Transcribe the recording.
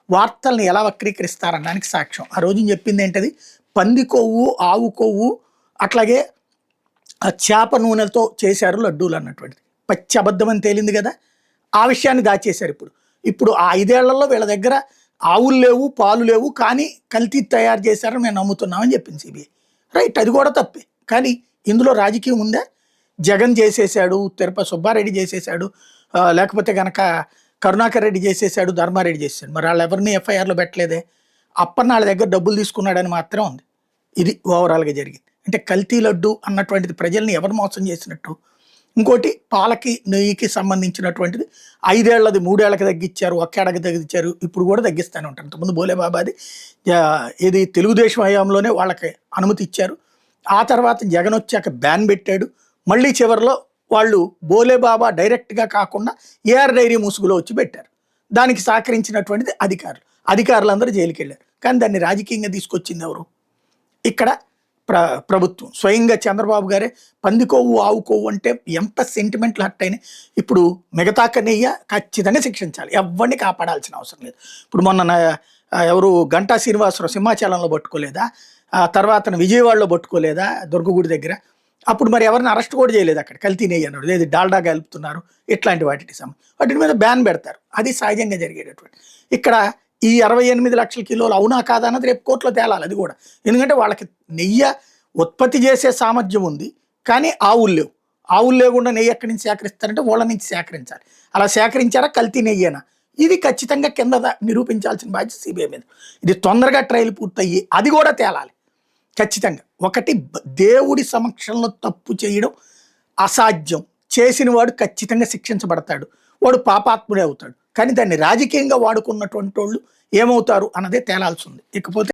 వార్తల్ని ఎలా వక్రీకరిస్తారనడానికి సాక్ష్యం. ఆ రోజు చెప్పింది ఏంటది, పంది కొవ్వు, ఆవు కొవ్వు, అట్లాగే చేప నూనెతో చేశారు లడ్డూలు అన్నటువంటిది పచ్చి అబద్ధం అని తేలింది కదా. ఆ విషయాన్ని దాచేశారు. ఇప్పుడు ఆ 5 ఏళ్లలో వీళ్ళ దగ్గర ఆవులు లేవు, పాలు లేవు, కానీ కల్తీ తయారు చేశారని మేము నమ్ముతున్నామని చెప్పింది సిబిఐ. రైట్, అది కూడా తప్పే. కానీ ఇందులో రాజకీయం ఉందా? జగన్ చేసేసాడు, తిరుపతి సుబ్బారెడ్డి చేసేసాడు, లేకపోతే గనక కరుణాకర్ రెడ్డి చేసేసాడు, ధర్మారెడ్డి చేసేసాడు. మరి వాళ్ళు ఎవరిని ఎఫ్ఐఆర్లో పెట్టలేదే. అప్పన్న వాళ్ళ దగ్గర డబ్బులు తీసుకున్నాడని మాత్రం ఉంది. ఇది ఓవరాల్గా జరిగింది. అంటే కల్తీ లడ్డు అన్నటువంటిది ప్రజల్ని ఎవరు మోసం చేసినట్టు. ఇంకోటి పాలకి నెయ్యికి సంబంధించినటువంటిది 5 ఏళ్లది 3 ఏళ్ళకి తగ్గించారు, 1 ఏడాదికి తగ్గించారు, ఇప్పుడు కూడా తగ్గిస్తూనే ఉంటారు. ఇంతకుముందు బోలేబాబాది ఇది తెలుగుదేశం హయాంలోనే వాళ్ళకి అనుమతి ఇచ్చారు. ఆ తర్వాత జగన్ వచ్చాక బ్యాన్ పెట్టాడు. మళ్ళీ చివరిలో వాళ్ళు బోలేబాబా డైరెక్ట్గా కాకుండా ఏఆర్ డైరీ ముసుగులో వచ్చి పెట్టారు. దానికి సహకరించినటువంటిది అధికారులందరూ జైలుకి వెళ్ళారు. కానీ దాన్ని రాజకీయంగా తీసుకొచ్చింది ఎవరు? ఇక్కడ ప్రభుత్వం. స్వయంగా చంద్రబాబు గారే పంది కొవ్వు, ఆవు కొవ్వు అంటే ఎంత సెంటిమెంట్లు హర్ట్ అయినాయి. ఇప్పుడు మిగతా కన్నయ్య ఖచ్చితంగా శిక్షించాలి, ఎవరిని కాపాడాల్సిన అవసరం లేదు. ఇప్పుడు మొన్న ఎవరు గంటా శ్రీనివాసరావు సింహాచలంలో పట్టుకోలేదా, తర్వాత విజయవాడలో పట్టుకోలేదా దుర్గగుడి దగ్గర, అప్పుడు మరి ఎవరిని అరెస్ట్ కూడా చేయలేదు. అక్కడ కల్తీ నెయ్యి అన్నాడు, లేదు డాల్డా కలుపుతున్నారు, ఇట్లాంటి వాటి మీద బ్యాన్ పెడతారు. అది సహజంగా జరిగేటటువంటి. ఇక్కడ ఈ 68 లక్షల కిలోలు అవునా కాదా అన్నది రేపు కోర్టులో తేలాలి. అది కూడా ఎందుకంటే వాళ్ళకి నెయ్యి ఉత్పత్తి చేసే సామర్థ్యం ఉంది, కానీ ఆవులు లేకుండా నెయ్యి ఎక్కడి నుంచి సేకరిస్తారంటే వాళ్ళ నుంచి సేకరించాలి. అలా సేకరించారా కల్తీ నెయ్యేనా? ఇది ఖచ్చితంగా కింద నిరూపించాల్సిన బాధ్యత సిబిఐ మీద. ఇది తొందరగా ట్రయల్ పూర్తయ్యి అది కూడా తేలాలి ఖచ్చితంగా. ఒకటి, దేవుడి సమక్షంలో తప్పు చేయడం అసాధ్యం, చేసిన వాడు ఖచ్చితంగా శిక్షించబడతాడు, వాడు పాపాత్ముడే అవుతాడు. కానీ దాన్ని రాజకీయంగా వాడుకున్నటువంటి వాళ్ళు ఏమవుతారు అన్నదే తేలాల్సి ఉంది. ఇకపోతే